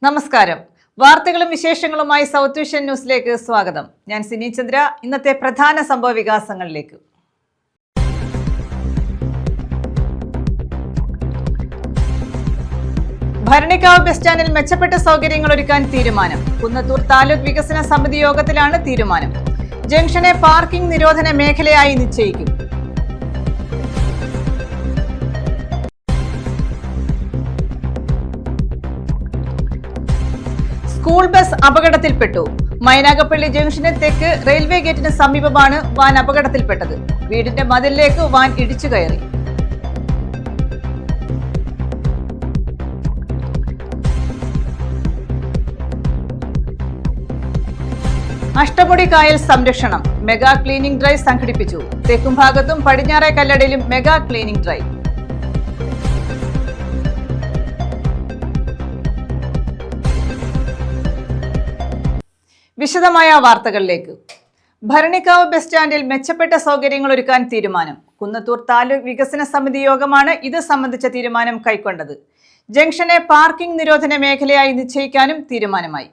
നമസ്കാരം. വാർത്തകളും വിശേഷങ്ങളുമായി സൗത്ത് വിഷൻ ന്യൂസിലേക്ക് സ്വാഗതം. ഞാൻ സിനി ചന്ദ്ര. ഇന്നത്തെ പ്രധാന സംഭവ വികാസങ്ങളിലേക്ക്. ഭരണിക്കാവ് ബസ് സ്റ്റാൻഡിൽ മെച്ചപ്പെട്ട സൗകര്യങ്ങൾ ഒരുക്കാൻ തീരുമാനം. കുന്നത്തൂർ താലൂക്ക് വികസന സമിതി യോഗത്തിലാണ് തീരുമാനം. ജംഗ്ഷനെ പാർക്കിംഗ് നിരോധന മേഖലയായി നിശ്ചയിക്കും. സ്കൂൾ ബസ് അപകടത്തിൽപ്പെട്ടു. മൈനാഗപ്പള്ളി ജംഗ്ഷന് തെക്ക് റെയിൽവേ ഗേറ്റിന് സമീപമാണ് വാൻ അപകടത്തിൽപ്പെട്ടത്. വീടിന്റെ മതിലിലേക്ക് വാൻ ഇടിച്ചു കയറി. അഷ്ടമുടി കായൽ സംരക്ഷണം. മെഗാ ക്ലീനിംഗ് ഡ്രൈവ് സംഘടിപ്പിച്ചു. തെക്കും ഭാഗത്തും പടിഞ്ഞാറേ കല്ലടയിലും മെഗാ ക്ലീനിംഗ് ഡ്രൈവ്. വിശദമായ വാർത്തകളിലേക്ക്. ഭരണിക്കാവ് ബസ് സ്റ്റാൻഡിൽ മെച്ചപ്പെട്ട സൗകര്യങ്ങൾ ഒരുക്കാൻ തീരുമാനം. കുന്നത്തൂർ താലൂക്ക് വികസന സമിതി യോഗമാണ് ഇത് സംബന്ധിച്ച തീരുമാനം കൈക്കൊണ്ടത്. ജംഗ്ഷനെ പാർക്കിംഗ് നിരോധന മേഖലയായി നിശ്ചയിക്കാനും തീരുമാനമായി.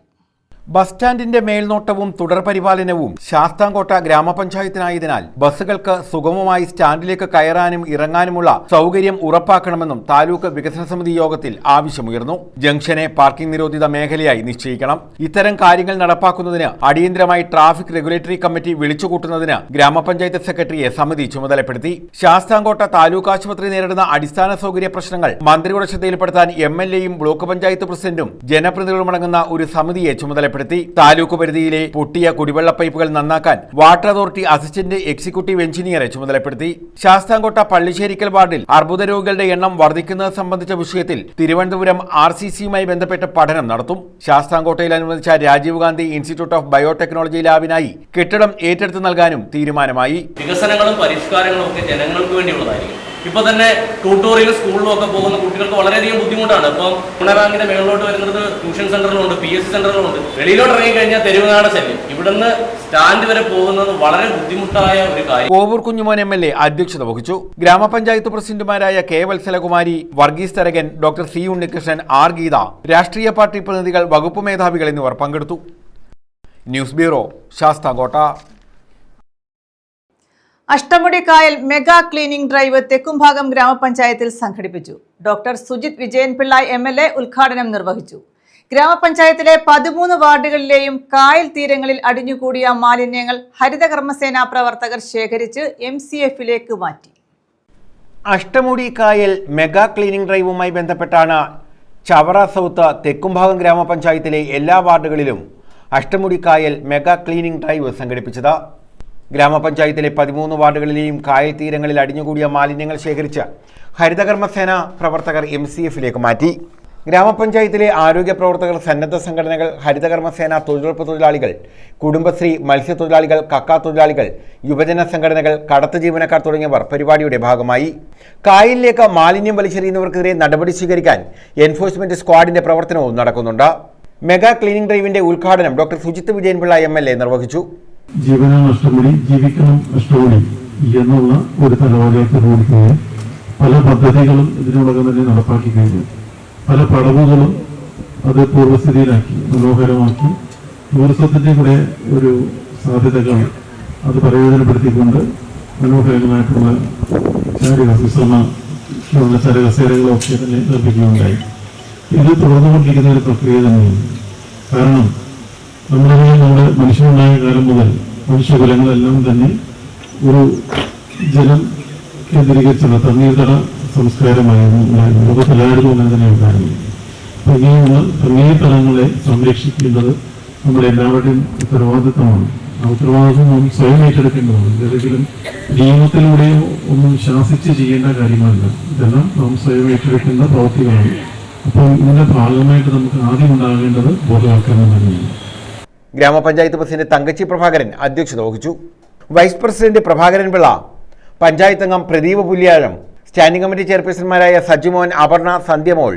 ബസ് സ്റ്റാൻഡിന്റെ മേൽനോട്ടവും തുടർപരിപാലനവും ശാസ്താംകോട്ട ഗ്രാമപഞ്ചായത്തിനായതിനാൽ ബസ്സുകൾക്ക് സുഗമമായി സ്റ്റാൻഡിലേക്ക് കയറാനും ഇറങ്ങാനുമുള്ള സൗകര്യം ഉറപ്പാക്കണമെന്നും താലൂക്ക് വികസന സമിതി യോഗത്തിൽ ആവശ്യമുയർന്നു. ജംഗ്ഷനെ പാർക്കിംഗ് നിരോധിത മേഖലയായി നിശ്ചയിക്കണം. ഇത്തരം കാര്യങ്ങൾ നടപ്പാക്കുന്നതിന് അടിയന്തരമായി ട്രാഫിക് റെഗുലേറ്ററി കമ്മിറ്റി വിളിച്ചുകൂട്ടുന്നതിന് ഗ്രാമപഞ്ചായത്ത് സെക്രട്ടറിയെ സമിതി ചുമതലപ്പെടുത്തി. ശാസ്താംകോട്ട താലൂക്ക് ആശുപത്രി നേരിടുന്ന അടിസ്ഥാന സൗകര്യ പ്രശ്നങ്ങൾ മന്ത്രിയുടെ ശ്രദ്ധയിൽപ്പെടുത്താൻ എംഎൽഎയും ബ്ലോക്ക് പഞ്ചായത്ത് പ്രസിഡന്റും ജനപ്രതിനിധികളുമടങ്ങുന്ന ഒരു സമിതിയെ ചുമതലപ്പെടുത്തി. താലൂക്ക് പരിധിയിലെ പൊട്ടിയ കുടിവെള്ള പൈപ്പുകൾ നന്നാക്കാൻ വാട്ടർ അതോറിറ്റി അസിസ്റ്റന്റ് എക്സിക്യൂട്ടീവ് എഞ്ചിനീയറെ ചുമതലപ്പെടുത്തി. ശാസ്താംകോട്ട പള്ളിശ്ശേരിക്കൽ വാർഡിൽ അർബുദ രോഗികളുടെ എണ്ണം വർദ്ധിക്കുന്നത് സംബന്ധിച്ച വിഷയത്തിൽ തിരുവനന്തപുരം RCCയുമായി ബന്ധപ്പെട്ട് പഠനം നടത്തും. ശാസ്താംകോട്ടയിൽ അനുവദിച്ച Rajiv Gandhi institute of biotechnology ലാബിനായി കെട്ടിടം ഏറ്റെടുത്ത് നൽകാനും തീരുമാനമായി. വികസനങ്ങളും പരിഷ്കാരങ്ങളും ഒക്കെ ജനങ്ങൾക്ക് വേണ്ടിയുള്ളതായിരിക്കും. ഇപ്പൊ തന്നെ ട്യൂട്ടോറിയൽ സ്കൂളിലും ഒക്കെ പോകുന്ന കുട്ടികൾക്ക് വളരെയധികം ബുദ്ധിമുട്ടാണ്. ഇപ്പം ഗുണറാങ്കിന്റെ മേളിലോട്ട് വരുന്നത് ട്യൂഷൻ സെന്ററിലുണ്ട്, PSC സെന്ററിലുണ്ട്. വെളിയിലോട്ട് ഇറങ്ങി കഴിഞ്ഞാൽ തെരുവുനാട ശല്യം. ഇവിടുന്ന് സ്റ്റാൻഡ് വരെ പോകുന്നത് വളരെ ബുദ്ധിമുട്ടായ ഒരു കാര്യം. കോവൂർ കുഞ്ഞുമോൻ MLA അധ്യക്ഷത വഹിച്ചു. ഗ്രാമപഞ്ചായത്ത് പ്രസിഡന്റുമാരായ K. Vatsalakumari, Varghese Tharakan, doctor C. Unnikrishnan, R. Geetha, രാഷ്ട്രീയ പാർട്ടി പ്രതിനിധികൾ, വകുപ്പ് മേധാവികൾ എന്നിവർ പങ്കെടുത്തു. News bureau, Sasthamkotta. അഷ്ടമുടി കായൽ മെഗാ ക്ലീനിംഗ് ഡ്രൈവ് തെക്കുംഭാഗം ഗ്രാമപഞ്ചായത്തിൽ സംഘടിപ്പിച്ചു. ഡോക്ടർ സുജിത് വിജയൻപിള്ള MLA ഉദ്ഘാടനം നിർവഹിച്ചു. ഗ്രാമപഞ്ചായത്തിലെ 13 വാർഡുകളിലെയും കായൽ തീരങ്ങളിൽ അടിഞ്ഞുകൂടിയ മാലിന്യങ്ങൾ ഹരിതകർമ്മസേന പ്രവർത്തകർ ശേഖരിച്ച് MCFലേക്ക് മാറ്റി. അഷ്ടമുടി കായൽ മെഗാ ക്ലീനിംഗ് ഡ്രൈവുമായി ബന്ധപ്പെട്ടാണ് ചവറ സൗത്ത് തെക്കുംഭാഗം ഗ്രാമപഞ്ചായത്തിലെ എല്ലാ വാർഡുകളിലും അഷ്ടമുടി കായൽ മെഗാ ക്ലീനിംഗ് ഡ്രൈവ് സംഘടിപ്പിച്ചത്. ഗ്രാമപഞ്ചായത്തിലെ 13 വാർഡുകളിലെയും കായൽ തീരങ്ങളിൽ അടിഞ്ഞുകൂടിയ മാലിന്യങ്ങൾ ശേഖരിച്ച് ഹരിതകർമ്മസേന പ്രവർത്തകർ MCFലേക്ക് മാറ്റി. ഗ്രാമപഞ്ചായത്തിലെ ആരോഗ്യ പ്രവർത്തകർ, സന്നദ്ധ സംഘടനകൾ, ഹരിതകർമ്മസേന, തൊഴിലുറപ്പ് തൊഴിലാളികൾ, കുടുംബശ്രീ, മത്സ്യത്തൊഴിലാളികൾ, കക്കാ തൊഴിലാളികൾ, യുവജന സംഘടനകൾ, കടത്ത് ജീവനക്കാർ തുടങ്ങിയവർ പരിപാടിയുടെ ഭാഗമായി. കായലിലേക്ക് മാലിന്യം വലിച്ചെറിയുന്നവർക്കെതിരെ നടപടി സ്വീകരിക്കാൻ എൻഫോഴ്സ്മെന്റ് സ്ക്വാഡിന്റെ പ്രവർത്തനവും നടക്കുന്നുണ്ട്. മെഗാ ക്ലീനിംഗ് ഡ്രൈവിന്റെ ഉദ്ഘാടനം ഡോക്ടർ സുജിത് വിജയൻപിള്ള MLA നിർവഹിച്ചു. ജീവനം അഷ്ടമുടി, ജീവിക്കണം അഷ്ടമുടി എന്നുള്ള ഒരു തലവരേക്ക് ഓടിക്കുകയും പല പദ്ധതികളും ഇതിനോടകം തന്നെ നടപ്പാക്കി കഴിഞ്ഞു. പല പടവുകളും അത് പൂർവ്വസ്ഥിതിയിലാക്കി മനോഹരമാക്കി ടൂറിസത്തിന്റെ കൂടെ ഒരു സാധ്യതകൾ അത് പ്രയോജനപ്പെടുത്തിക്കൊണ്ട് മനോഹരമായിട്ടുള്ള ചരകസേരകളൊക്കെ തന്നെ നിർമ്മിക്കുകയുണ്ടായി. ഇത് തുടർന്നുകൊണ്ടിരിക്കുന്ന ഒരു പ്രക്രിയ തന്നെയാണ്. കാരണം നമ്മുടെ മനുഷ്യനുണ്ടായ കാലം മുതൽ മനുഷ്യകുലങ്ങളെല്ലാം തന്നെ ഒരു ജലം കേന്ദ്രീകരിച്ചുള്ള തണ്ണീർത്തട സംസ്കാരമായിരുന്നു ഉണ്ടായിരുന്നു. ലോകത്തെല്ലായിടത്തും അങ്ങനെ തന്നെ ഉണ്ടായിരുന്നു. അപ്പോൾ ഇങ്ങനെയുള്ള തണ്ണീർത്തടങ്ങളെ സംരക്ഷിക്കേണ്ടത് നമ്മുടെ എല്ലാവരുടെയും ഉത്തരവാദിത്തമാണ്. ആ ഉത്തരവാദിത്വം നാം സ്വയം ഏറ്റെടുക്കേണ്ടതാണ്. ഏതെങ്കിലും നിയമത്തിലൂടെയോ ഒന്നും ശാസിച്ച് ചെയ്യേണ്ട കാര്യമല്ല. ഇതെല്ലാം നാം സ്വയം ഏറ്റെടുക്കേണ്ട പ്രവൃത്തികളാണ്. അപ്പോൾ ഇതിന്റെ ഭാഗമായിട്ട് നമുക്ക് ആദ്യം ഉണ്ടാകേണ്ടത് ബോധവൽക്കരണം തന്നെയാണ്. ഗ്രാമപഞ്ചായത്ത് പ്രസിഡന്റ് തങ്കച്ചി പ്രഭാകരൻ അധ്യക്ഷത വഹിച്ചു. വൈസ് പ്രസിഡന്റ് പ്രഭാകരൻ പിള്ള, പഞ്ചായത്ത് അംഗം പ്രദീപ് പുല്യാഴം, സ്റ്റാൻഡിംഗ് കമ്മിറ്റി ചെയർപേഴ്സൺമാരായ സജിമോൻ, അപർണ, സന്ധ്യമോൾ,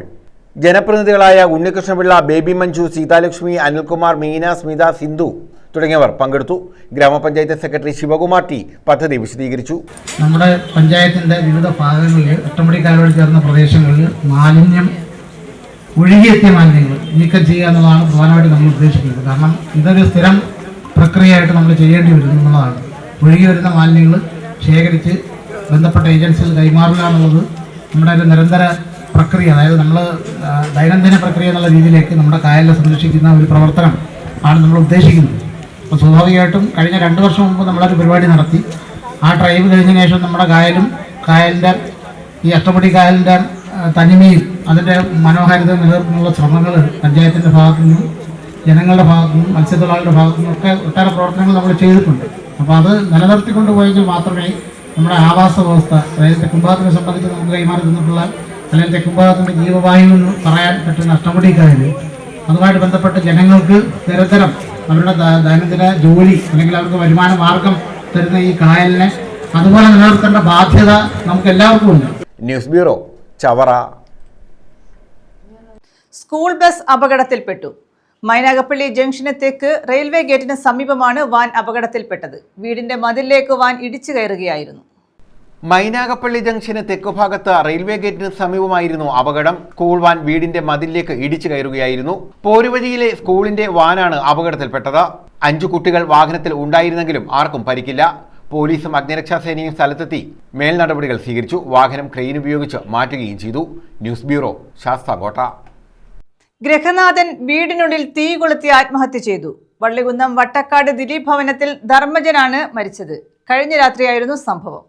ജനപ്രതിനിധികളായ ഉണ്ണികൃഷ്ണപിള്ള, ബേബി മഞ്ജു, സീതാലക്ഷ്മി, അനിൽകുമാർ, മീന, സ്മിത, സിന്ധു തുടങ്ങിയവർ പങ്കെടുത്തു. ഗ്രാമപഞ്ചായത്ത് സെക്രട്ടറി ശിവകുമാർ T പദ്ധതി വിശദീകരിച്ചു. നമ്മുടെ പഞ്ചായത്തിന്റെ വിവിധ ഭാഗങ്ങളിൽ അഷ്ടമുടി കായലോട് ചേർന്ന പ്രദേശങ്ങളിൽ മാലിന്യം ഒഴുകിയെത്തിയ മാലിന്യങ്ങൾ നീക്കം ചെയ്യുക എന്നുള്ളതാണ് പ്രധാനമായിട്ട് നമ്മൾ ഉദ്ദേശിക്കുന്നത്. കാരണം ഇതൊരു സ്ഥിരം പ്രക്രിയയായിട്ട് നമ്മൾ ചെയ്യേണ്ടി വരും എന്നുള്ളതാണ്. ഒഴുകി വരുന്ന മാലിന്യങ്ങൾ ശേഖരിച്ച് ബന്ധപ്പെട്ട ഏജൻസികൾ കൈമാറുക എന്നുള്ളത് നമ്മുടെ ഒരു നിരന്തര പ്രക്രിയ, അതായത് നമ്മൾ ദൈനംദിന പ്രക്രിയ എന്നുള്ള രീതിയിലേക്ക് നമ്മുടെ കായലിനെ സംരക്ഷിക്കുന്ന ഒരു പ്രവർത്തനം ആണ് നമ്മൾ ഉദ്ദേശിക്കുന്നത്. അപ്പോൾ സ്വാഭാവികമായിട്ടും കഴിഞ്ഞ 2 വർഷം മുമ്പ് നമ്മളൊരു പരിപാടി നടത്തി. ആ ഡ്രൈവ് കഴിഞ്ഞതിന് ശേഷം നമ്മുടെ കായലിൻ്റെ ഈ അഷ്ടമുടി കായലിൻ്റെ തനിമയിൽ അതിൻ്റെ മനോഹാരിത നിലനിർത്തുന്നുള്ള ശ്രമങ്ങൾ പഞ്ചായത്തിൻ്റെ ഭാഗത്തു നിന്നും ജനങ്ങളുടെ ഭാഗത്തു നിന്നും മത്സ്യത്തൊഴിലാളികളുടെ ഭാഗത്തു നിന്നൊക്കെ ഒട്ടേറെ പ്രവർത്തനങ്ങൾ നമ്മൾ ചെയ്തിട്ടുണ്ട്. അപ്പോൾ അത് നിലനിർത്തിക്കൊണ്ട് പോയെങ്കിൽ മാത്രമേ നമ്മുടെ ആവാസ വ്യവസ്ഥ, അതായത് തെക്കുംഭാഗത്തിനെ സംബന്ധിച്ച് നമുക്ക് കൈമാറി തന്നിട്ടുള്ള അല്ലെങ്കിൽ തെക്കുംഭാഗത്തിൻ്റെ ജീവവായു എന്ന് പറയാൻ പറ്റുന്ന അഷ്ടമുടി കായൽ, അതുമായിട്ട് ബന്ധപ്പെട്ട് ജനങ്ങൾക്ക് നിരന്തരം അവരുടെ ദൈനംദിന ജോലി അല്ലെങ്കിൽ അവർക്ക് വരുമാന മാർഗം തരുന്ന ഈ കായലിനെ അതുപോലെ നിലനിർത്തേണ്ട ബാധ്യത നമുക്ക് എല്ലാവർക്കും ഉണ്ട്. News bureau, Chavara. School bus അപകടത്തിൽപ്പെട്ടു. മൈനാഗപ്പള്ളി ജംഗ്ഷന് തെക്ക് റെയിൽവേ ഗേറ്റിന് സമീപമാണ് വാൻ അപകടത്തിൽപ്പെട്ടത്. വീടിന്റെ മതിലിലേക്ക് വാൻ ഇടിച്ചു കയറുകയായിരുന്നു. മൈനാഗപ്പള്ളി ജംഗ്ഷന് തെക്കുഭാഗത്ത് റെയിൽവേ ഗേറ്റിന് സമീപമായിരുന്നു അപകടം. സ്കൂൾ വാൻ വീടിന്റെ മതിലിലേക്ക് ഇടിച്ചു കയറുകയായിരുന്നു. പോരുവഴിയിലെ സ്കൂളിന്റെ വാനാണ് അപകടത്തിൽപ്പെട്ടത്. 5 കുട്ടികൾ വാഹനത്തിൽ ഉണ്ടായിരുന്നെങ്കിലും ആർക്കും പരിക്കില്ല. പോലീസും അഗ്നിരക്ഷാസേനയും സ്ഥലത്തെത്തി മേൽ നടപടികൾ സ്വീകരിച്ചു. വാഹനം ക്രെയിൻ ഉപയോഗിച്ച് മാറ്റുകയും ചെയ്തു. News bureau, Sasthamkotta. ഗൃഹനാഥൻ വീടിനുള്ളിൽ തീ കൊളുത്തി ആത്മഹത്യ ചെയ്തു. വള്ളികുന്നം വട്ടക്കാട് ദിലീപ് ഭവനത്തിൽ ധർമ്മജനാണ് മരിച്ചത്. കഴിഞ്ഞ രാത്രിയായിരുന്നു സംഭവം.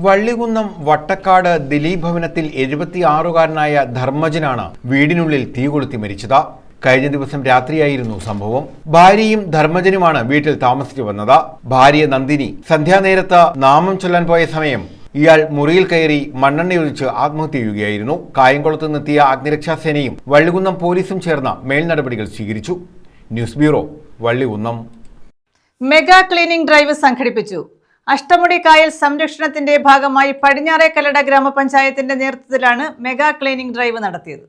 വള്ളികുന്നം വട്ടക്കാട് ദിലീപ് ഭവനത്തിൽ 76-കാരനായ ധർമ്മജനാണ് വീടിനുള്ളിൽ തീ കൊളുത്തി മരിച്ചത്. കഴിഞ്ഞ ദിവസം രാത്രിയായിരുന്നു സംഭവം. ഭാര്യയും ധർമ്മജനുമാണ് വീട്ടിൽ താമസിച്ചു വന്നത്. ഭാര്യ നന്ദിനി സന്ധ്യാനേരത്ത് നാമം ചൊല്ലാൻ പോയ സമയം ഇയാൾ മുറിയിൽ കയറി മണ്ണെണ്ണയൊഴിച്ച് ആത്മഹത്യ ചെയ്യുകയായിരുന്നു. കായംകുളത്ത് നിന്നെത്തിയ അഗ്നിരക്ഷാസേനയും വള്ളികുന്നം പോലീസും ചേർന്ന് മേൽ നടപടികൾ സ്വീകരിച്ചു. News bureau, Vallikunnam. Mega cleaning drive സംഘടിപ്പിച്ചു. അഷ്ടമുടി കായൽ സംരക്ഷണത്തിന്റെ ഭാഗമായി പടിഞ്ഞാറേക്കല്ലട ഗ്രാമപഞ്ചായത്തിന്റെ നേതൃത്വത്തിലാണ് മെഗാ ക്ലീനിംഗ് ഡ്രൈവ് നടത്തിയത്.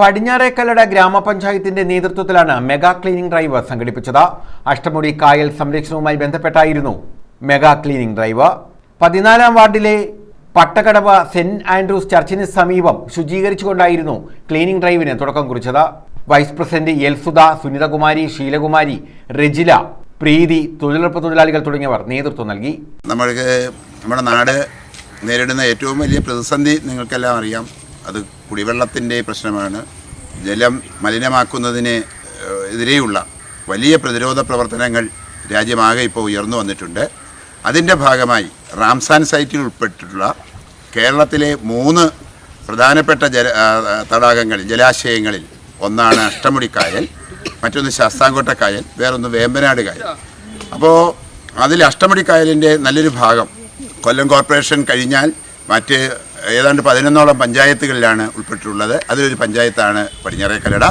പടിഞ്ഞാറേക്കല്ലട ഗ്രാമപഞ്ചായത്തിന്റെ നേതൃത്വത്തിലാണ് മെഗാ ക്ലീനിംഗ് ഡ്രൈവ് സംഘടിപ്പിച്ചത്. അഷ്ടമുടി കായൽ സംരക്ഷണവുമായി ബന്ധപ്പെട്ടായിരുന്നു മെഗാ ക്ലീനിംഗ് ഡ്രൈവ്. 14-ാം വാർഡിലെ പട്ടക്കടവ് സെന്റ് ആൻഡ്രൂസ് ചർച്ചിന് സമീപം ശുചീകരിച്ചുകൊണ്ടായിരുന്നു ക്ലീനിംഗ് ഡ്രൈവിന് തുടക്കം കുറിച്ചത്. വൈസ് പ്രസിഡന്റ് എൽസുധ, സുനിതകുമാരി, ശീലകുമാരി, റെജില, പ്രീതി, തൊഴിലുറപ്പ് തൊഴിലാളികൾ തുടങ്ങിയവർ നേതൃത്വം നൽകി. നമ്മുടെ നാട് നേരിടുന്ന ഏറ്റവും വലിയ പ്രതിസന്ധി നിങ്ങൾക്കെല്ലാം അറിയാം. അത് കുടിവെള്ളത്തിൻ്റെ പ്രശ്നമാണ്. ജലം മലിനമാക്കുന്നതിന് എതിരെയുള്ള വലിയ പ്രതിരോധ പ്രവർത്തനങ്ങൾ രാജ്യമാകെ ഇപ്പോൾ ഉയർന്നു വന്നിട്ടുണ്ട്. അതിൻ്റെ ഭാഗമായി റാംസാൻ സൈറ്റിൽ ഉൾപ്പെട്ടിട്ടുള്ള കേരളത്തിലെ 3 പ്രധാനപ്പെട്ട ജലാശയങ്ങളിൽ ഒന്നാണ് അഷ്ടമുടി കായൽ, മറ്റൊന്ന് ശാസ്താംകോട്ട കായൽ, വേറൊന്ന് വേമ്പനാട് കായൽ. അപ്പോൾ അതിൽ അഷ്ടമുടി കായലിൻ്റെ നല്ലൊരു ഭാഗം കൊല്ലം കോർപ്പറേഷൻ കഴിഞ്ഞാൽ മറ്റ് ഏതാണ്ട് 11ഓളം പഞ്ചായത്തുകളിലാണ് ഉൾപ്പെട്ടിട്ടുള്ളത്. അതിലൊരു പഞ്ചായത്താണ് പടിഞ്ഞാറേക്കല്ലട.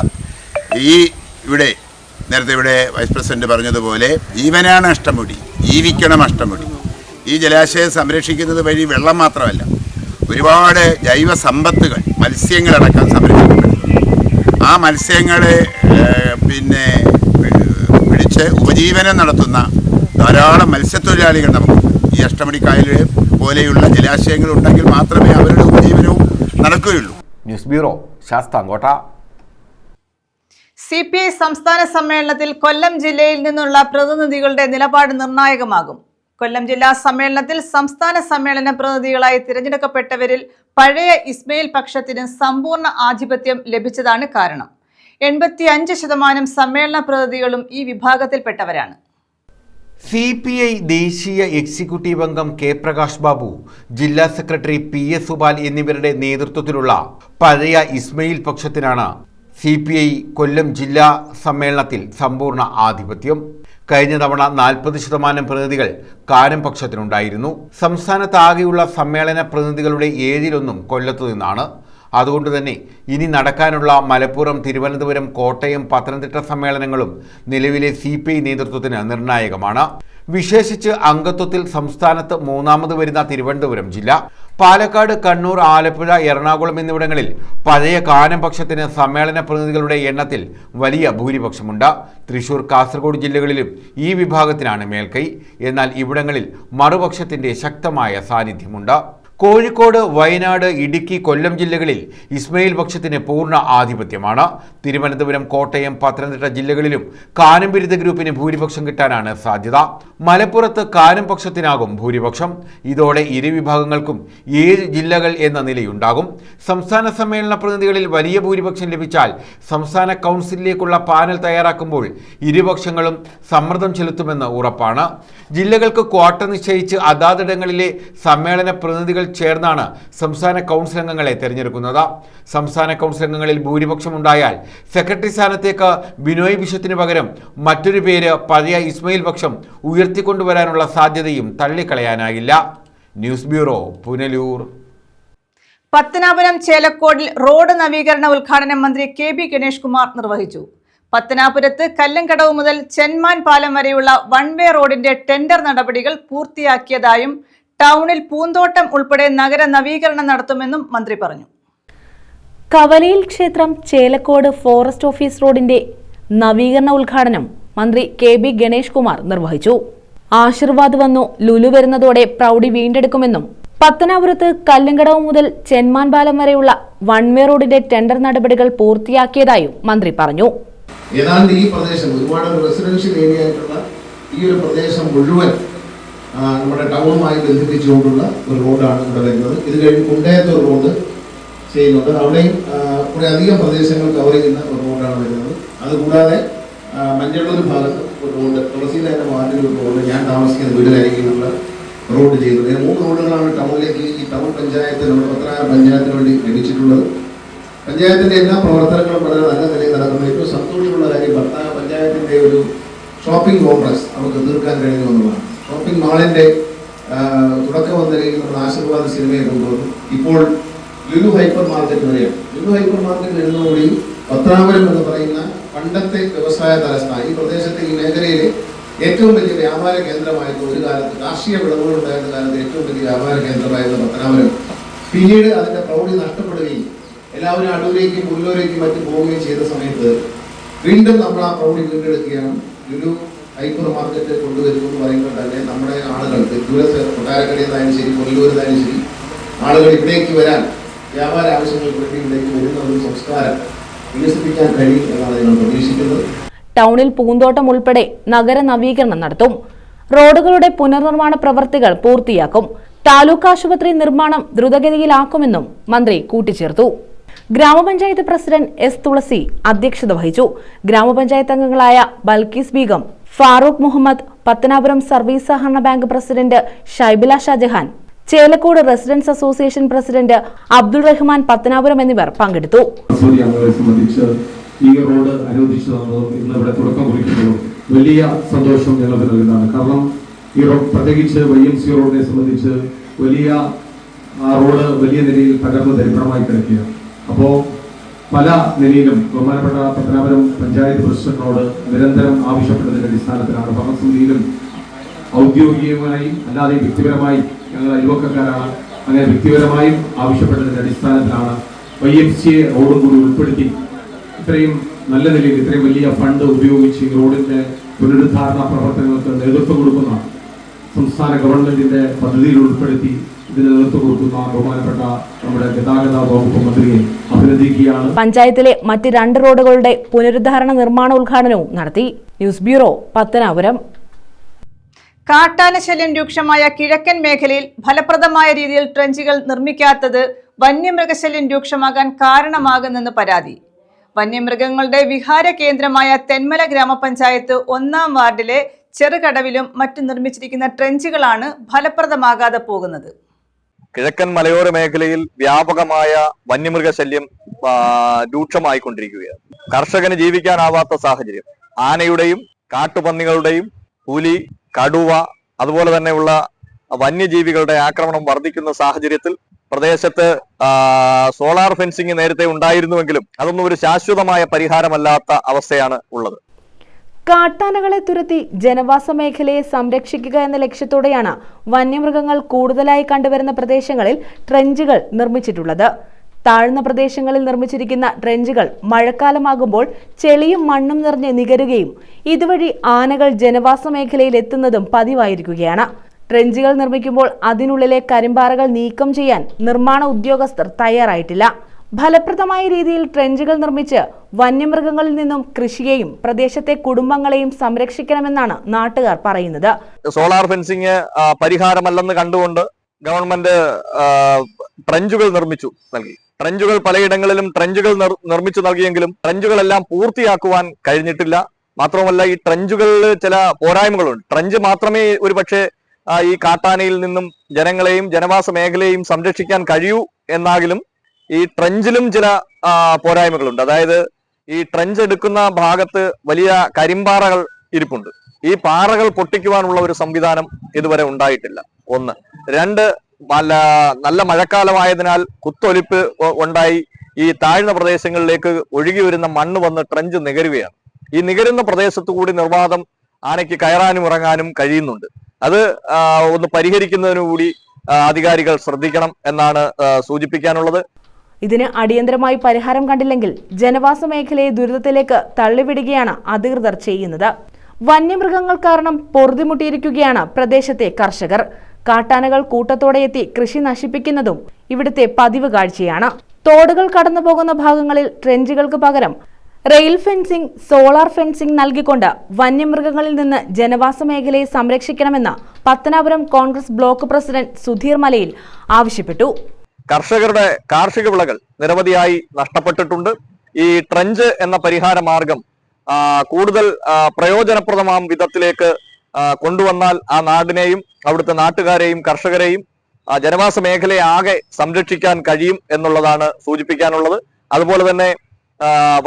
നേരത്തെ ഇവിടെ വൈസ് പ്രസിഡന്റ് പറഞ്ഞതുപോലെ ജീവനാണ് അഷ്ടമുടി, ജീവിക്കണം അഷ്ടമുടി. ഈ ജലാശയം സംരക്ഷിക്കുന്നത് വഴി വെള്ളം മാത്രമല്ല, ഒരുപാട് ജൈവ സമ്പത്തുകൾ, മത്സ്യങ്ങളടക്കം സംരക്ഷിക്കപ്പെടുന്നു. ആ മത്സ്യങ്ങളെ പിടിച്ച് ഉപജീവനം നടത്തുന്ന ധാരാളം മത്സ്യത്തൊഴിലാളികൾ നമുക്കുണ്ട്. ഈ അഷ്ടമുടി കായൽ പോലെയുള്ള ജലാശയങ്ങൾ ഉണ്ടെങ്കിൽ മാത്രമേ അവരുടെ ഉപജീവനവും നടക്കുകയുള്ളൂ. News bureau, Sasthamkotta. CPI സംസ്ഥാന സമ്മേളനത്തിൽ കൊല്ലം ജില്ലയിൽ നിന്നുള്ള പ്രതിനിധികളുടെ നിലപാട് നിർണായകമാകും. കൊല്ലം ജില്ലാ സമ്മേളനത്തിൽ സംസ്ഥാന സമ്മേളന പ്രതിനിധികളായി തിരഞ്ഞെടുക്കപ്പെട്ടവരിൽ പഴയ ഇസ്മയിൽ പക്ഷത്തിന് സമ്പൂർണ്ണ ആധിപത്യം ലഭിച്ചതാണ് കാരണം. 85% സമ്മേളന പ്രതിനിധികളും ഈ വിഭാഗത്തിൽപ്പെട്ടവരാണ്. CPI ദേശീയ എക്സിക്യൂട്ടീവ് അംഗം കെ പ്രകാശ് ബാബു, ജില്ലാ സെക്രട്ടറി PS സുബാൽ എന്നിവരുടെ നേതൃത്വത്തിലുള്ള പഴയ ഇസ്മയിൽ പക്ഷത്തിനാണ് CPI കൊല്ലം ജില്ലാ സമ്മേളനത്തിൽ സമ്പൂർണ്ണ ആധിപത്യം. കഴിഞ്ഞ തവണ 40% പ്രതിനിധികൾ കാനം പക്ഷത്തിനുണ്ടായിരുന്നു. സംസ്ഥാനത്താകെയുള്ള സമ്മേളന പ്രതിനിധികളുടെ 7-1 കൊല്ലത്തു നിന്നാണ്. അതുകൊണ്ട് തന്നെ ഇനി നടക്കാനുള്ള മലപ്പുറം, തിരുവനന്തപുരം, കോട്ടയം, പത്തനംതിട്ട സമ്മേളനങ്ങളും നിലവിലെ CPI നേതൃത്വത്തിന് നിർണായകമാണ്. വിശേഷിച്ച് അംഗത്വത്തിൽ സംസ്ഥാനത്ത് 3ാമത് വരുന്ന തിരുവനന്തപുരം ജില്ല. പാലക്കാട്, കണ്ണൂർ, ആലപ്പുഴ, എറണാകുളം എന്നിവിടങ്ങളിൽ പഴയ കാനം പക്ഷത്തിന് സമ്മേളന പ്രതിനിധികളുടെ എണ്ണത്തിൽ വലിയ ഭൂരിപക്ഷമുണ്ട്. തൃശൂർ, കാസർഗോഡ് ജില്ലകളിലും ഈ വിഭാഗത്തിനാണ് മേൽക്കൈ. എന്നാൽ ഇവിടങ്ങളിൽ മറുപക്ഷത്തിന്റെ ശക്തമായ സാന്നിധ്യമുണ്ട്. കോഴിക്കോട്, വയനാട്, ഇടുക്കി, കൊല്ലം ജില്ലകളിൽ ഇസ്മയിൽ പക്ഷത്തിന് പൂർണ്ണ ആധിപത്യമാണ്. തിരുവനന്തപുരം, കോട്ടയം, പത്തനംതിട്ട ജില്ലകളിലും കാനം വിരുദ്ധ ഗ്രൂപ്പിന് ഭൂരിപക്ഷം കിട്ടാനാണ് സാധ്യത. മലപ്പുറത്ത് കാനം പക്ഷത്തിനാകും ഭൂരിപക്ഷം. ഇതോടെ ഇരു വിഭാഗങ്ങൾക്കും 7 ജില്ലകൾ എന്ന നിലയുണ്ടാകും. സംസ്ഥാന സമ്മേളന പ്രതിനിധികളിൽ വലിയ ഭൂരിപക്ഷം ലഭിച്ചാൽ സംസ്ഥാന കൗൺസിലിലേക്കുള്ള പാനൽ തയ്യാറാക്കുമ്പോൾ ഇരുപക്ഷങ്ങളും സമ്മർദ്ദം ചെലുത്തുമെന്ന് ഉറപ്പാണ്. ജില്ലകൾക്ക് ക്വാട്ട നിശ്ചയിച്ച് അതാതിടങ്ങളിലെ സമ്മേളന പ്രതിനിധികൾ ചേർന്നാണ് സംസ്ഥാന കൗൺസിൽ അംഗങ്ങളെ തെരഞ്ഞെടുക്കുന്നത്. സംസ്ഥാന കൗൺസിൽ അംഗങ്ങളിൽ ഭൂരിപക്ഷം ഉണ്ടായാൽ സെക്രട്ടറി സ്ഥാനത്തേക്ക് ബിനോയ് ബിശ്വത്തിന് പകരം മറ്റൊരു പേര് പഴയ ഇസ്മയിൽ പക്ഷം ഉയർത്തിക്കൊണ്ടുവരാനുള്ള സാധ്യതയും തള്ളിക്കളയാനാകില്ല. News bureau, Punalur. പത്തനാപുരം ചേലക്കോടിൽ റോഡ് നവീകരണ ഉദ്ഘാടനം മന്ത്രി കെ.ബി. ഗണേഷ് കുമാർ നിർവഹിച്ചു. പത്തനാപുരത്ത് കല്ലങ്കടവ് മുതൽ ചെന്മാൻ പാലം വരെയുള്ള വൺ വേ റോഡിന്റെ ടെൻഡർ നടപടികൾ പൂർത്തിയാക്കിയതായും ടൗണിൽ പൂന്തോട്ടം ഉൾപ്പെടെ നഗര നവീകരണം നടത്തുമെന്നും മന്ത്രി പറഞ്ഞു. കവലയിൽ ക്ഷേത്രം ചേലക്കോട് ഫോറസ്റ്റ് ഓഫീസ് റോഡിന്റെ നവീകരണ ഉദ്ഘാടനം മന്ത്രി കെ.ബി. ഗണേഷ് കുമാർ നിർവഹിച്ചു. ആശീർവാദ് വന്നു ലുലു വരുന്നതോടെ പ്രൗഢി വീണ്ടെടുക്കുമെന്നും പത്തനാപുരത്ത് കല്ലങ്കടവ് മുതൽ ചെന്മാൻ പാലം വരെയുള്ള വൺ വേ റോഡിന്റെ ടെൻഡർ നടപടികൾ പൂർത്തിയാക്കിയതായും മന്ത്രി പറഞ്ഞു. ഏതാണ്ട് ഈ പ്രദേശം ഒരുപാട് റെസിഡൻഷ്യൽ ഏരിയ ആയിട്ടുള്ള ഈ ഒരു പ്രദേശം മുഴുവൻ നമ്മുടെ ടൗണുമായി ബന്ധിപ്പിച്ചുകൊണ്ടുള്ള ഒരു റോഡാണ് ഇവിടെ വരുന്നത്. ഇത് കഴിഞ്ഞ് കുണ്ടയത്ത് ഒരു റോഡ് ചെയ്യുന്നുണ്ട്. അവിടെയും കുറേ അധികം പ്രദേശങ്ങൾ കവർ ചെയ്യുന്ന ഒരു റോഡാണ് വരുന്നത്. അതുകൂടാതെ മഞ്ചള്ളൂർ ഭാഗത്ത് ഒരു റോഡ്, തുളസീനഗര വാർഡിൽ ഒരു റോഡ്, ഞാൻ താമസിക്കുന്ന വീടിനരികിലുള്ള റോഡ് ചെയ്യുന്നത്. 3 റോഡുകളാണ് ടൗണിലേക്ക് ഈ ടൗൺ പഞ്ചായത്ത്, നമ്മുടെ പത്തനാപുരം പഞ്ചായത്തിന് വേണ്ടി ലഭിച്ചിട്ടുള്ളത്. പഞ്ചായത്തിൻ്റെ എല്ലാ പ്രവർത്തനങ്ങളും വളരെ നല്ല നിലയിൽ നടക്കുന്ന ഏറ്റവും സന്തോഷമുള്ള കാര്യം പത്തനാപുരം പഞ്ചായത്തിൻ്റെ ഒരു ഷോപ്പിംഗ് കോംപ്ലക്സ് നമുക്ക് തീർക്കാൻ കഴിഞ്ഞു എന്നതാണ്. ഷോപ്പിംഗ് മാളിൻ്റെ തുടക്കം വന്ന നിലയിൽ നമ്മൾ ആശീർവാദ് സിനിമയെ കൊണ്ടുവന്നു. ഇപ്പോൾ ലുലു ഹൈപ്പർ മാർക്കറ്റ് വരെയാണ്. ലുലു ഹൈപ്പർ മാർക്കറ്റ് വരുന്നതോടെ പത്തനാപുരം എന്ന് പറയുന്ന പണ്ടത്തെ വ്യവസായ തലസ്ഥാനം, ഈ പ്രദേശത്തെ ഈ മേഖലയിലെ ഏറ്റവും വലിയ വ്യാപാര കേന്ദ്രമായിരുന്നു ഒരു കാലത്ത്, കാർഷിക വിളവുകളുണ്ടായിരുന്ന കാലത്ത് ഏറ്റവും വലിയ വ്യാപാര കേന്ദ്രമായിരുന്ന പത്തനാപുരം പിന്നീട് അതിൻ്റെ പ്രൗഢി നഷ്ടപ്പെടുകയും എല്ലാവരും അടൂരേക്കും പുല്ലൂരേക്കും മറ്റും പോവുകയും ചെയ്ത സമയത്ത് വീണ്ടും നമ്മൾ ആ പ്രൗഢി വീണ്ടെടുക്കുകയാണ്. ലുലു ഹൈപ്പർ മാർക്കറ്റ് കൊണ്ടുവരുന്നു എന്ന് പറയുമ്പോൾ തന്നെ നമ്മുടെ ആളുകൾക്ക് കൊട്ടാരക്കരയിൽ നിന്നായാലും ശരി, പുല്ലൂരിൽ നിന്നായാലും ശരി, ആളുകൾ ഇവിടേക്ക് വരാൻ വ്യാപാര ആവശ്യങ്ങൾക്ക് വേണ്ടി ഇവിടേക്ക് വരുന്ന ഒരു സംസ്കാരം വികസിപ്പിക്കാൻ കഴിയും എന്നാണ് ഞങ്ങൾ പ്രതീക്ഷിക്കുന്നത്. ടൗണിൽ പൂന്തോട്ടം ഉൾപ്പെടെ നഗര നവീകരണം നടത്തും. റോഡുകളുടെ പുനർനിർമ്മാണ പ്രവർത്തികൾ പൂർത്തിയാക്കും. താലൂക്ക് ആശുപത്രി നിർമ്മാണം ദ്രുതഗതിയിലാക്കുമെന്നും മന്ത്രി കൂട്ടിച്ചേർത്തു. ഗ്രാമപഞ്ചായത്ത് പ്രസിഡന്റ് എസ്. തുളസി അധ്യക്ഷത വഹിച്ചു. ഗ്രാമപഞ്ചായത്ത് അംഗങ്ങളായ ബൽക്കീസ് ബീഗം, ഫാറൂഖ് മുഹമ്മദ്, പത്തനാപുരം സർവീസ് സഹകരണ bank president Shybila Shajahan, Chelakode residence association president Abdul Rahman Pathanapuram എന്നിവർ പങ്കെടുത്തു. ഈ റോഡ് അനുവദിച്ചു തന്നതും ഇന്ന് ഇവിടെ തുടക്കം കുറിക്കുന്നതും വലിയ സന്തോഷം ഞങ്ങൾക്ക് നൽകുന്നതാണ്. കാരണം ഈ റോഡ്, പ്രത്യേകിച്ച് YMC റോഡിനെ സംബന്ധിച്ച് വലിയ റോഡ് വലിയ നിലയിൽ തകർന്ന് ദരിദ്രമായി കിടക്കുകയാണ്. അപ്പോൾ പല നിലയിലും ബഹുമാനപ്പെട്ട പത്തനാപുരം പഞ്ചായത്ത് പ്രസിഡന്റിനോട് നിരന്തരം ആവശ്യപ്പെട്ടതിന്റെ അടിസ്ഥാനത്തിലാണ് ഭരണസമിതിയിലും ഔദ്യോഗികമായും അല്ലാതെ വ്യക്തിപരമായി ഞങ്ങൾ അയൽവക്കക്കാരാണ്, അങ്ങനെ വ്യക്തിപരമായും ആവശ്യപ്പെട്ടതിന്റെ അടിസ്ഥാനത്തിലാണ് YMC റോഡും കൂടി ഉൾപ്പെടുത്തി ഇത്രയും നല്ല നിലയിൽ ഇത്രയും വലിയ ഫണ്ട് ഉപയോഗിച്ച് ഈ റോഡിന്റെ പുനരുദ്ധാരണ പ്രവർത്തനങ്ങൾക്ക് നേതൃത്വം കൊടുക്കുന്ന സംസ്ഥാന ഗവൺമെന്റിന്റെ പദ്ധതിയിൽ ഉൾപ്പെടുത്തി ഇതിന് നേതൃത്വം കൊടുക്കുന്ന ബഹുമാനപ്പെട്ട നമ്മുടെ ഗതാഗത വകുപ്പ് മന്ത്രിയെ അഭിനന്ദിക്കുകയാണ്. പഞ്ചായത്തിലെ മറ്റ് 2 റോഡുകളുടെ പുനരുദ്ധാരണ നിർമ്മാണ ഉദ്ഘാടനവും നടത്തി. News bureau, Pathanapuram. കാട്ടാനശല്യം രൂക്ഷമായ കിഴക്കൻ മേഖലയിൽ ഫലപ്രദമായ രീതിയിൽ ട്രെഞ്ചുകൾ നിർമ്മിക്കാത്തത് വന്യമൃഗശല്യം രൂക്ഷമാകാൻ കാരണമാകുന്നെന്ന് പരാതി. വന്യമൃഗങ്ങളുടെ വിഹാര കേന്ദ്രമായ തെന്മല ഗ്രാമപഞ്ചായത്ത് 1-ാം വാർഡിലെ ചെറുകടവിലും മറ്റും നിർമ്മിച്ചിരിക്കുന്ന ട്രെഞ്ചുകളാണ് ഫലപ്രദമാകാതെ പോകുന്നത്. കിഴക്കൻ മലയോര മേഖലയിൽ വ്യാപകമായ വന്യമൃഗശല്യം രൂക്ഷമായിക്കൊണ്ടിരിക്കുകയാണ്. കർഷകന് ജീവിക്കാനാവാത്ത സാഹചര്യം. ആനയുടെയും കാട്ടുപന്നികളുടെയും പുലി, കടുവ, അതുപോലെ തന്നെയുള്ള വന്യജീവികളുടെ ആക്രമണം വർദ്ധിക്കുന്ന സാഹചര്യത്തിൽ പ്രദേശത്ത് സോളാർ ഫെൻസിങ് നേരത്തെ ഉണ്ടായിരുന്നുവെങ്കിലും അതൊന്നും ഒരു ശാശ്വതമായ പരിഹാരമല്ലാത്ത അവസ്ഥയാണ് ഉള്ളത്. കാട്ടാനകളെ തുരത്തി ജനവാസ മേഖലയെ സംരക്ഷിക്കുക എന്ന ലക്ഷ്യത്തോടെയാണ് വന്യമൃഗങ്ങൾ കൂടുതലായി കണ്ടുവരുന്ന പ്രദേശങ്ങളിൽ ട്രെഞ്ചുകൾ നിർമ്മിച്ചിട്ടുള്ളത്. താഴ്ന്ന പ്രദേശങ്ങളിൽ നിർമ്മിച്ചിരിക്കുന്ന ട്രെഞ്ചുകൾ മഴക്കാലമാകുമ്പോൾ ചെളിയും മണ്ണും നിറഞ്ഞ് നികരുകയും ഇതുവഴി ആനകൾ ജനവാസ മേഖലയിൽ എത്തുന്നതും പതിവായിരിക്കുകയാണ്. ട്രെഞ്ചുകൾ നിർമ്മിക്കുമ്പോൾ അതിനുള്ളിലെ കരിമ്പാറകൾ നീക്കം ചെയ്യാൻ നിർമ്മാണ ഉദ്യോഗസ്ഥർ തയ്യാറായിട്ടില്ല. ഫലപ്രദമായ രീതിയിൽ ട്രെഞ്ചുകൾ നിർമ്മിച്ച് വന്യമൃഗങ്ങളിൽ നിന്നും കൃഷിയെയും പ്രദേശത്തെ കുടുംബങ്ങളെയും സംരക്ഷിക്കണമെന്നാണ് നാട്ടുകാർ പറയുന്നത്. സോളാർ ഫെൻസിങ് പരിഹാരമല്ലെന്ന് കണ്ടുകൊണ്ട് ഗവൺമെന്റ് ട്രെഞ്ചുകൾ നിർമ്മിച്ചു നൽകി. ട്രെഞ്ചുകൾ പലയിടങ്ങളിലും ട്രെഞ്ചുകൾ നിർമ്മിച്ചു നൽകിയെങ്കിലും ട്രെഞ്ചുകളെല്ലാം പൂർത്തിയാക്കുവാൻ കഴിഞ്ഞിട്ടില്ല. മാത്രമല്ല, ഈ ട്രെഞ്ചുകളിൽ ചില പോരായ്മകളുണ്ട്. ട്രെഞ്ച് മാത്രമേ ഒരുപക്ഷെ ഈ കാട്ടാനയിൽ നിന്നും ജനങ്ങളെയും ജനവാസ മേഖലയെയും സംരക്ഷിക്കാൻ കഴിയൂ എന്നാകിലും ഈ ട്രെഞ്ചിലും ചില പോരായ്മകളുണ്ട്. അതായത് ഈ ട്രെഞ്ച് എടുക്കുന്ന ഭാഗത്ത് വലിയ കരിമ്പാറകൾ ഇരിപ്പുണ്ട്. ഈ പാറകൾ പൊട്ടിക്കുവാനുള്ള ഒരു സംവിധാനം ഇതുവരെ ഉണ്ടായിട്ടില്ല. ഒന്ന്. രണ്ട്, നല്ല മഴക്കാലമായതിനാൽ കുത്തൊലിപ്പ് ഉണ്ടായി ഈ താഴ്ന്ന പ്രദേശങ്ങളിലേക്ക് ഒഴുകി വരുന്ന മണ്ണ് വന്ന് ട്രെഞ്ച് നികരുകയാണ്. ഈ നികരുന്ന പ്രദേശത്തു കൂടി നിർവാദം ആനയ്ക്ക് കയറാനും ഇറങ്ങാനും കഴിയുന്നുണ്ട്. അത് ഒന്ന് പരിഹരിക്കുന്നതിനു കൂടി അധികാരികൾ ശ്രദ്ധിക്കണം എന്നാണ് സൂചിപ്പിക്കാനുള്ളത്. ഇതിന് അടിയന്തരമായി പരിഹാരം കണ്ടില്ലെങ്കിൽ ജനവാസ മേഖലയെ ദുരിതത്തിലേക്ക് തള്ളിവിടുകയാണ് അധികൃതർ ചെയ്യുന്നത്. വന്യമൃഗങ്ങൾ കാരണം പൊറുതിമുട്ടിയിരിക്കുകയാണ് പ്രദേശത്തെ കർഷകർ. കാട്ടാനകൾ കൂട്ടത്തോടെ എത്തി കൃഷി നശിപ്പിക്കുന്നതും ഇവിടുത്തെ പതിവ് കാഴ്ചയാണ്. തോടുകൾ കടന്നു പോകുന്ന ഭാഗങ്ങളിൽ ട്രെഞ്ചുകൾക്ക് പകരം റെയിൽ ഫെൻസിംഗ്, സോളാർ ഫെൻസിംഗ് നൽകിക്കൊണ്ട് വന്യമൃഗങ്ങളിൽ നിന്ന് ജനവാസ മേഖലയെ സംരക്ഷിക്കണമെന്ന് പത്തനാപുരം കോൺഗ്രസ് ബ്ലോക്ക് പ്രസിഡന്റ് സുധീർ മലയിൽ ആവശ്യപ്പെട്ടു. കർഷകരുടെ കാർഷിക വിളകൾ നിരവധിയായി നഷ്ടപ്പെട്ടിട്ടുണ്ട്. ഈ ട്രെഞ്ച് എന്ന പരിഹാര മാർഗം കൂടുതൽ പ്രയോജനപ്രദമാം വിധത്തിലേക്ക് കൊണ്ടുവന്നാൽ ആ നാടിനെയും അവിടുത്തെ നാട്ടുകാരെയും കർഷകരെയും ജനവാസ മേഖലയെ ആകെ സംരക്ഷിക്കാൻ കഴിയും എന്നുള്ളതാണ് സൂചിപ്പിക്കാനുള്ളത്. അതുപോലെ തന്നെ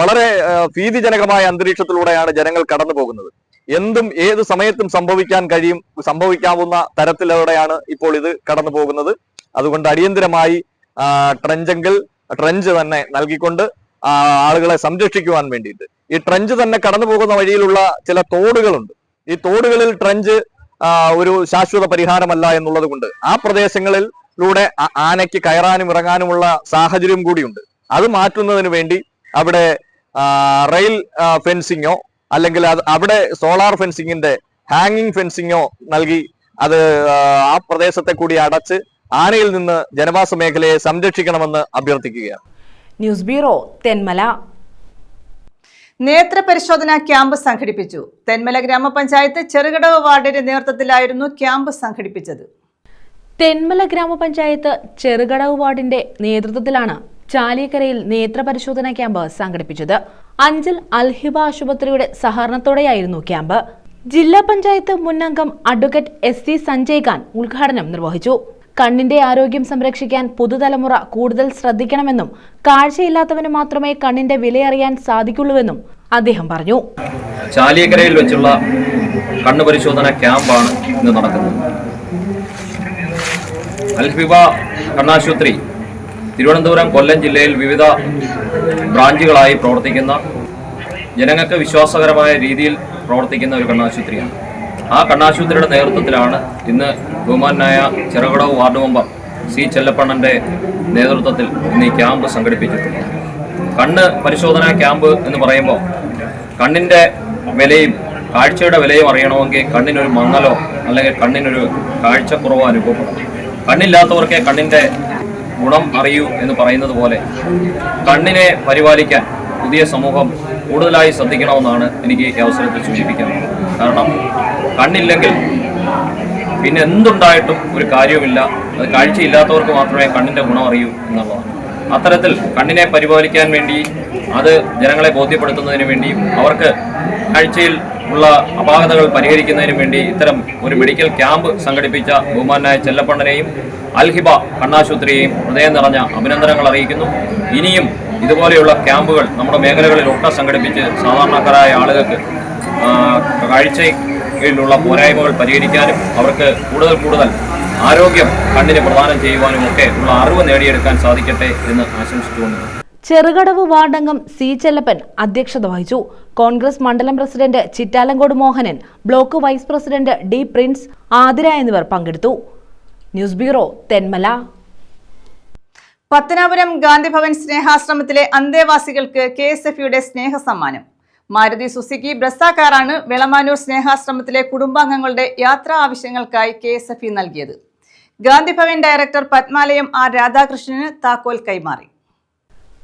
വളരെ ഭീതിജനകമായ അന്തരീക്ഷത്തിലൂടെയാണ് ജനങ്ങൾ കടന്നു പോകുന്നത്. എന്തും ഏത് സമയത്തും സംഭവിക്കാവുന്ന തരത്തിലൂടെയാണ് ഇപ്പോൾ ഇത് കടന്നു പോകുന്നത്. അതുകൊണ്ട് അടിയന്തരമായി ട്രെഞ്ച് തന്നെ നൽകിക്കൊണ്ട് ആളുകളെ സംരക്ഷിക്കുവാൻ വേണ്ടിയിട്ട് ഈ ട്രെഞ്ച് തന്നെ കടന്നു പോകുന്ന വഴിയിലുള്ള ചില തോടുകളുണ്ട്. ഈ തോടുകളിൽ ട്രെഞ്ച് ഒരു ശാശ്വത പരിഹാരമല്ല എന്നുള്ളത് കൊണ്ട് ആ പ്രദേശങ്ങളിലൂടെ ആനയ്ക്ക് കയറാനും ഇറങ്ങാനുമുള്ള സാഹചര്യം കൂടിയുണ്ട്. അത് മാറ്റുന്നതിന് വേണ്ടി അവിടെ റെയിൽ ഫെൻസിങ്ങോ അല്ലെങ്കിൽ അവിടെ സോളാർ ഫെൻസിങ്ങിന്റെ ഹാങ്ങിങ് ഫെൻസിങ്ങോ നൽകി അത് ആ പ്രദേശത്തെ കൂടി അടച്ച് ആനയിൽ നിന്ന് ജനവാസ മേഖലയെ സംരക്ഷിക്കണമെന്ന് അഭ്യർത്ഥിക്കുകയാണ്. News bureau, Thenmala. നേത്രപരിശോധന ക്യാമ്പ് സംഘടിപ്പിച്ചു. തെന്മല ഗ്രാമപഞ്ചായത്ത് ചെറുകടവ് വാർഡിന്റെ നേതൃത്വത്തിലായിരുന്നു ക്യാമ്പ് സംഘടിപ്പിച്ചത്. തെന്മല ഗ്രാമപഞ്ചായത്ത് ചെറുകടവ് വാർഡിന്റെ നേതൃത്വത്തിലാണ് ചാലിയക്കരയിൽ നേത്രപരിശോധന ക്യാമ്പ് സംഘടിപ്പിച്ചത്. അഞ്ചൽ അൽഹിബ ആശുപത്രിയുടെ സഹകരണത്തോടെയായിരുന്നു ക്യാമ്പ്. ജില്ലാ പഞ്ചായത്ത് മുൻ അംഗം അഡ്വക്കേറ്റ് SC സഞ്ജയ് ഖാൻ ഉദ്ഘാടനം നിർവഹിച്ചു. കണ്ണിന്റെ ആരോഗ്യം സംരക്ഷിക്കാൻ പുതുതലമുറ കൂടുതൽ ശ്രദ്ധിക്കണമെന്നും കാഴ്ചയില്ലാത്തവന് മാത്രമേ കണ്ണിന്റെ വിലയറിയാൻ സാധിക്കുള്ളൂവെന്നും അദ്ദേഹം പറഞ്ഞു. ചാലിയക്കരയിൽ വെച്ചുള്ള കണ്ണു പരിശോധന ക്യാമ്പാണ് ഇന്ന് നടക്കുന്നത്. അൽഹിബ കണ്ണാശുപത്രി തിരുവനന്തപുരം, കൊല്ലം ജില്ലയിൽ വിവിധ ബ്രാഞ്ചുകളായി പ്രവർത്തിക്കുന്ന ജനങ്ങൾക്ക് വിശ്വാസകരമായ രീതിയിൽ പ്രവർത്തിക്കുന്ന ഒരു കണ്ണാശുപത്രിയാണ്. ആ കണ്ണാശുപത്രിയുടെ നേതൃത്വത്തിലാണ് ഇന്ന് ബഹുമാനായ ചെറുകടവ് വാർഡ് മെമ്പർ C ചെല്ലപ്പണ്ണന്റെ നേതൃത്വത്തിൽ ഇന്ന് ഈ ക്യാമ്പ് സംഘടിപ്പിച്ചിട്ടുണ്ട്. കണ്ണ് പരിശോധനാ ക്യാമ്പ് എന്ന് പറയുമ്പോൾ കണ്ണിൻ്റെ വിലയും കാഴ്ചയുടെ വിലയും അറിയണമെങ്കിൽ കണ്ണിനൊരു മങ്ങലോ അല്ലെങ്കിൽ കണ്ണിനൊരു കാഴ്ചക്കുറവോ അനുഭവപ്പെടും. കണ്ണില്ലാത്തവർക്കേ കണ്ണിൻ്റെ ഗുണം അറിയൂ എന്ന് പറയുന്നത് പോലെ കണ്ണിനെ പരിപാലിക്കാൻ പുതിയ സമൂഹം കൂടുതലായി ശ്രദ്ധിക്കണമെന്നാണ് എനിക്ക് ഈ അവസരത്തിൽ സൂചിപ്പിക്കാനുള്ളത്. കാരണം കണ്ണില്ലെങ്കിൽ പിന്നെ എന്തുണ്ടായിട്ടും ഒരു കാര്യവുമില്ല. അത് കാഴ്ചയില്ലാത്തവർക്ക് മാത്രമേ കണ്ണിൻ്റെ ഗുണം അറിയൂ എന്നുള്ളതാണ്. അത്തരത്തിൽ കണ്ണിനെ പരിപാലിക്കാൻ വേണ്ടി അത് ജനങ്ങളെ ബോധ്യപ്പെടുത്തുന്നതിന് വേണ്ടിയും അവർക്ക് കാഴ്ചയിൽ ഉള്ള അപാകതകൾ പരിഹരിക്കുന്നതിനും വേണ്ടി ഇത്തരം ഒരു മെഡിക്കൽ ക്യാമ്പ് സംഘടിപ്പിച്ച ബഹുമാനായ ചെല്ലപ്പണ്ണനെയും അൽഹിബ കണ്ണാശുപത്രിയെയും ഹൃദയം നിറഞ്ഞ അഭിനന്ദനങ്ങൾ അറിയിക്കുന്നു. ഇനിയും ഇതുപോലെയുള്ള ക്യാമ്പുകൾ നമ്മുടെ മേഖലകളിലൊക്കെ സംഘടിപ്പിച്ച് സാധാരണക്കാരായ ആളുകൾക്ക് കാഴ്ചയിലുള്ള പോരായ്മകൾ പരിഹരിക്കാനും അവർക്ക് കൂടുതൽ ആരോഗ്യം കണ്ണിന് പ്രദാനം ചെയ്യുവാനും ഒക്കെ ഉള്ള അറിവ് നേടിയെടുക്കാൻ സാധിക്കട്ടെ എന്ന് ആശംസിച്ചുകൊണ്ട് ചെറുകടവ് വാർഡംഗം സി ചെല്ലപ്പൻ അധ്യക്ഷത വഹിച്ചു. കോൺഗ്രസ് മണ്ഡലം president Chittalamcode Mohanan, block vice president D Prince, Athira എന്നിവർ പങ്കെടുത്തു. News bureau, Thenmala. പത്തനാപുരം ഗാന്ധിഭവൻ സ്നേഹാശ്രമത്തിലെ അന്തേവാസികൾക്ക് KSFയുടെ സ്നേഹസമ്മാനം. മാരുതി സുസുക്കി ബ്രസ കാറാണ് വെളമാനൂർ സ്നേഹാശ്രമത്തിലെ കുടുംബാംഗങ്ങളുടെ യാത്രാ ആവശ്യങ്ങൾക്കായി KSF നൽകിയത്. ഗാന്ധിഭവൻ ഡയറക്ടർ പത്മാലയം R രാധാകൃഷ്ണന് താക്കോൽ കൈമാറി.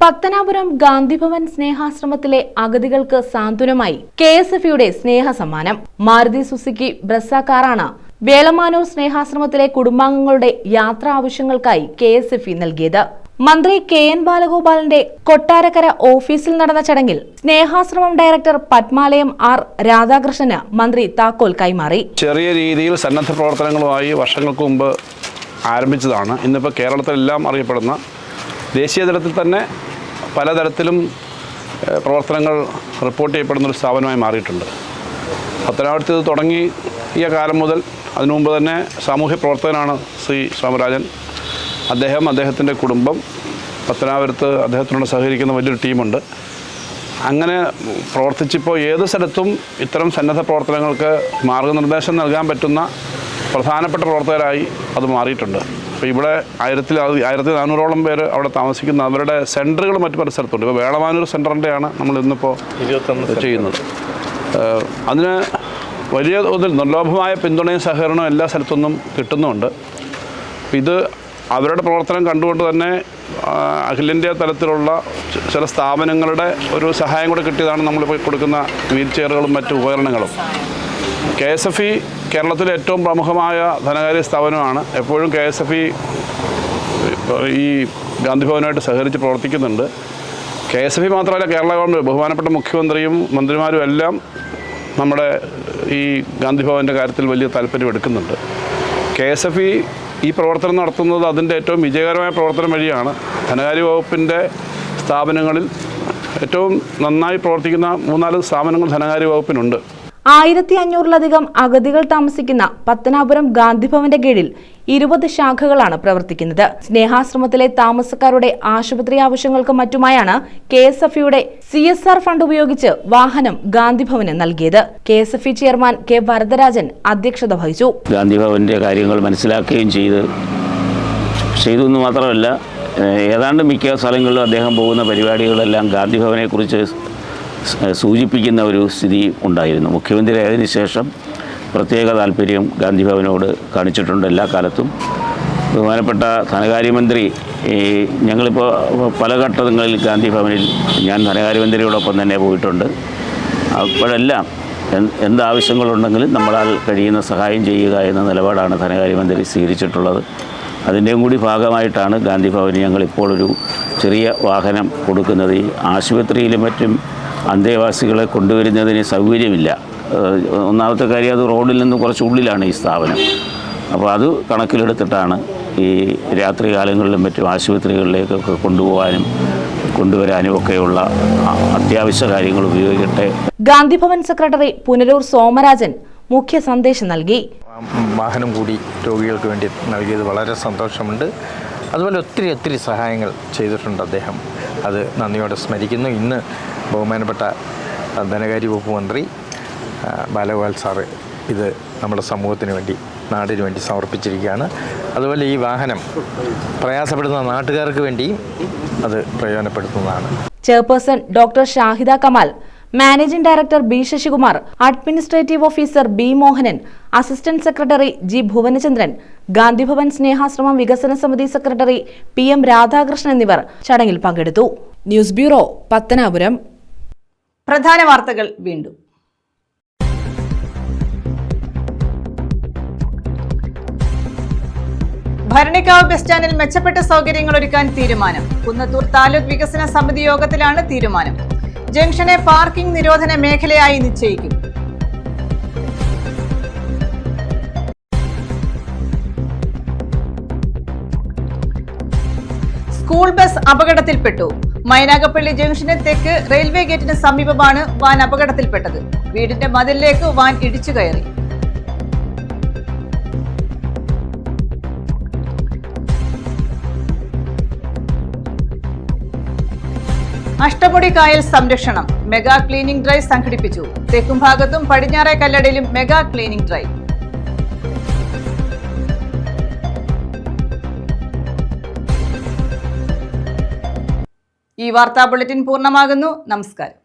പത്തനാപുരം ഗാന്ധിഭവൻ സ്നേഹാശ്രമത്തിലെ അഗതികൾക്ക് സാന്ത്വനമായി KSFയുടെ സ്നേഹസമ്മാനം. മാരുതി സുസുക്കി ബ്രസ കാറാണ് വേളമാനൂർ സ്നേഹാശ്രമത്തിലെ കുടുംബാംഗങ്ങളുടെ യാത്രാ ആവശ്യങ്ങൾക്കായി KSF നൽകിയത്. മന്ത്രി KN ബാലഗോപാലിന്റെ കൊട്ടാരക്കര ഓഫീസിൽ നടന്ന ചടങ്ങിൽ സ്നേഹാശ്രമം ഡയറക്ടർ പത്മാലയം R രാധാകൃഷ്ണന് മന്ത്രി താക്കോൽ കൈമാറി. ചെറിയ രീതിയിൽ സന്നദ്ധ പ്രവർത്തനങ്ങളുമായി വർഷങ്ങൾക്ക് മുമ്പ് ആരംഭിച്ചതാണ്. ഇന്നിപ്പോൾ കേരളത്തിലെല്ലാം അറിയപ്പെടുന്ന, ദേശീയ തലത്തിൽ തന്നെ പലതരത്തിലും പ്രവർത്തനങ്ങൾ റിപ്പോർട്ട് ചെയ്യപ്പെടുന്നൊരു സ്ഥാപനമായി മാറിയിട്ടുണ്ട്. പത്തനാപുരത്ത് ഇത് തുടങ്ങിയ കാലം മുതൽ, അതിനു മുമ്പ് തന്നെ സാമൂഹ്യ പ്രവർത്തകനാണ് ശ്രീ സോമരാജൻ. അദ്ദേഹത്തിൻ്റെ കുടുംബം, പത്തനാപുരത്ത് അദ്ദേഹത്തിനോട് സഹകരിക്കുന്ന വലിയൊരു ടീമുണ്ട്. അങ്ങനെ പ്രവർത്തിച്ചിപ്പോൾ ഏത് സ്ഥലത്തും ഇത്തരം സന്നദ്ധ പ്രവർത്തനങ്ങൾക്ക് മാർഗനിർദ്ദേശം നൽകാൻ പറ്റുന്ന പ്രധാനപ്പെട്ട പ്രവർത്തകരായി അത് മാറിയിട്ടുണ്ട്. അപ്പോൾ ഇവിടെ 1400ഓളം പേര് അവിടെ താമസിക്കുന്ന അവരുടെ സെൻറ്ററുകൾ മറ്റു പല സ്ഥലത്തുണ്ട്. ഇപ്പോൾ വേളമാനൂർ സെൻറ്ററിൻ്റെയാണ് നമ്മൾ ഇന്നിപ്പോൾ ചെയ്യുന്നത്. അതിന് വലിയ തോതിൽ നിർലോഭമായ പിന്തുണയും സഹകരണവും എല്ലാ സ്ഥലത്തുനിന്നും കിട്ടുന്നുമുണ്ട്. ഇത് അവരുടെ പ്രവർത്തനം കണ്ടുകൊണ്ട് തന്നെ അഖിലേന്ത്യാ തലത്തിലുള്ള ചില സ്ഥാപനങ്ങളുടെ ഒരു സഹായം കൂടെ കിട്ടിയതാണ് നമ്മളിപ്പോൾ കൊടുക്കുന്ന വീൽ ചെയറുകളും മറ്റു ഉപകരണങ്ങളും. KSF കേരളത്തിലെ ഏറ്റവും പ്രമുഖമായ ധനകാര്യ സ്ഥാപനമാണ്. എപ്പോഴും KSF ഈ ഗാന്ധിഭവനുമായിട്ട് സഹകരിച്ച് പ്രവർത്തിക്കുന്നുണ്ട്. KSF മാത്രമല്ല, കേരള ഗവൺമെൻറ് ബഹുമാനപ്പെട്ട മുഖ്യമന്ത്രിയും മന്ത്രിമാരും എല്ലാം നമ്മുടെ ഈ ഗാന്ധിഭവൻ്റെ കാര്യത്തിൽ വലിയ താല്പര്യം എടുക്കുന്നുണ്ട്. KSF ഈ പ്രവർത്തനം നടത്തുന്നത് അതിൻ്റെ ഏറ്റവും വിജയകരമായ പ്രവർത്തനം വഴിയാണ്. ധനകാര്യ വകുപ്പിൻ്റെ സ്ഥാപനങ്ങളിൽ ഏറ്റവും നന്നായി പ്രവർത്തിക്കുന്ന 3-4 സ്ഥാപനങ്ങൾ ധനകാര്യ വകുപ്പിനുണ്ട്. 1500-ലധികം അഗതികൾ താമസിക്കുന്ന പത്തനാപുരം ഗാന്ധിഭവന്റെ കീഴിൽ 20 ശാഖകളാണ് പ്രവർത്തിക്കുന്നത്. സ്നേഹാശ്രമത്തിലെ താമസക്കാരുടെ ആശുപത്രി ആവശ്യങ്ങൾക്കും മറ്റുമായാണ് KSFയുടെ CSR ഫണ്ട് ഉപയോഗിച്ച് വാഹനം ഗാന്ധിഭവന് നൽകിയത്. KSF ചെയർമാൻ K വരദരാജൻ അധ്യക്ഷത വഹിച്ചു. ഗാന്ധിഭവന്റെ കാര്യങ്ങൾ മനസ്സിലാക്കുകയും ചെയ്തു എന്ന് മാത്രമല്ല, ഏതാണ്ട് മിക്ക സ്ഥലങ്ങളിലും അദ്ദേഹം പോകുന്ന പരിപാടികളെല്ലാം ഗാന്ധിഭവനെക്കുറിച്ച് സൂചിപ്പിക്കുന്ന ഒരു സ്ഥിതി ഉണ്ടായിരുന്നു. മുഖ്യമന്ത്രി ആയതിനു ശേഷം പ്രത്യേക താല്പര്യം ഗാന്ധിഭവനോട് കാണിച്ചിട്ടുണ്ട് എല്ലാ കാലത്തും. ബഹുമാനപ്പെട്ട ധനകാര്യമന്ത്രി, ഞങ്ങളിപ്പോൾ പല ഘട്ടങ്ങളിൽ ഗാന്ധിഭവനിൽ ഞാൻ ധനകാര്യമന്ത്രിയോടൊപ്പം തന്നെ പോയിട്ടുണ്ട്. അപ്പോഴെല്ലാം എന്താവശ്യങ്ങളുണ്ടെങ്കിലും നമ്മളാൽ കഴിയുന്ന സഹായം ചെയ്യുക എന്ന നിലപാടാണ് ധനകാര്യമന്ത്രി സ്വീകരിച്ചിട്ടുള്ളത്. അതിൻ്റെയും കൂടി ഭാഗമായിട്ടാണ് ഗാന്ധിഭവന് ഞങ്ങളിപ്പോൾ ഒരു ചെറിയ വാഹനം കൊടുക്കുന്നത്. ഈ ആശുപത്രിയിലും മറ്റും അന്തേവാസികളെ കൊണ്ടുവരുന്നതിന് സൗകര്യമില്ല. ഒന്നാമത്തെ കാര്യം, അത് റോഡിൽ നിന്ന് കുറച്ച് ഉള്ളിലാണ് ഈ സ്ഥാപനം. അപ്പോൾ അത് കണക്കിലെടുത്തിട്ടാണ് ഈ രാത്രി കാലങ്ങളിലും മറ്റും ആശുപത്രികളിലേക്കൊക്കെ കൊണ്ടുവരാനും ഒക്കെയുള്ള അത്യാവശ്യ കാര്യങ്ങൾ ഉപയോഗിക്കട്ടെ. ഗാന്ധിഭവൻ സെക്രട്ടറി പുനലൂർ സോമരാജൻ മുഖ്യ സന്ദേശം നൽകി. വാഹനം കൂടി രോഗികൾക്ക് വേണ്ടി നൽകിയത് വളരെ സന്തോഷമുണ്ട്. അതുപോലെ ഒത്തിരി സഹായങ്ങൾ ചെയ്തിട്ടുണ്ട് അദ്ദേഹം. അത് നന്ദിയോടെ സ്മരിക്കുന്നു. ഇന്ന് ബഹുമാനപ്പെട്ട ധനകാര്യ വകുപ്പ് മന്ത്രി ബാലഗോപാൽ സാറ് ഇത് നമ്മുടെ സമൂഹത്തിന് വേണ്ടി, നാടിന് വേണ്ടി സമർപ്പിച്ചിരിക്കുകയാണ്. അതുപോലെ ഈ വാഹനം പ്രയാസപ്പെടുന്ന നാട്ടുകാർക്ക് വേണ്ടിയും അത് പ്രയോജനപ്പെടുത്തുന്നതാണ്. Chairperson doctor Shahida Kamal, managing director B Sasikumar, administrative officer B Mohanan, assistant secretary G Bhuvanachandran, Gandhi Bhavan Snehashramam വികസന സമിതി സെക്രട്ടറി PM രാധാകൃഷ്ണൻ എന്നിവർ ചടങ്ങിൽ പങ്കെടുത്തു. News bureau, Pathanapuram. പ്രധാന വാർത്തകൾ വീണ്ടും. ഭരണിക്കാവ് ബസ് സ്റ്റാൻഡിൽ മെച്ചപ്പെട്ട സൗകര്യങ്ങൾ ഒരുക്കാൻ തീരുമാനം. കുന്നത്തൂർ താലൂക്ക് വികസന സമിതി യോഗത്തിലാണ് തീരുമാനം. ജംഗ്ഷനെ പാർക്കിംഗ് നിരോധന മേഖലയായി നിശ്ചയിക്കും. സ്കൂൾ ബസ് അപകടത്തിൽപ്പെട്ടു. മൈനാഗപ്പള്ളി ജംഗ്ഷന് തെക്ക് റെയിൽവേ ഗേറ്റിന് സമീപമാണ് വാൻ അപകടത്തിൽപ്പെട്ടത്. വീടിന്റെ മതിലിലേക്ക് വാൻ ഇടിച്ചു കയറി. അഷ്ടമുടി കായൽ സംരക്ഷണം മെഗാ ക്ലീനിംഗ് ഡ്രൈവ് സംഘടിപ്പിച്ചു. തെക്കുംഭാഗത്തും പടിഞ്ഞാറേ കല്ലടയിലും മെഗാ ക്ലീനിംഗ് ഡ്രൈവ്. ഈ വാർത്താ ബുള്ളറ്റിൻ പൂർണ്ണമാകുന്നു. നമസ്കാരം.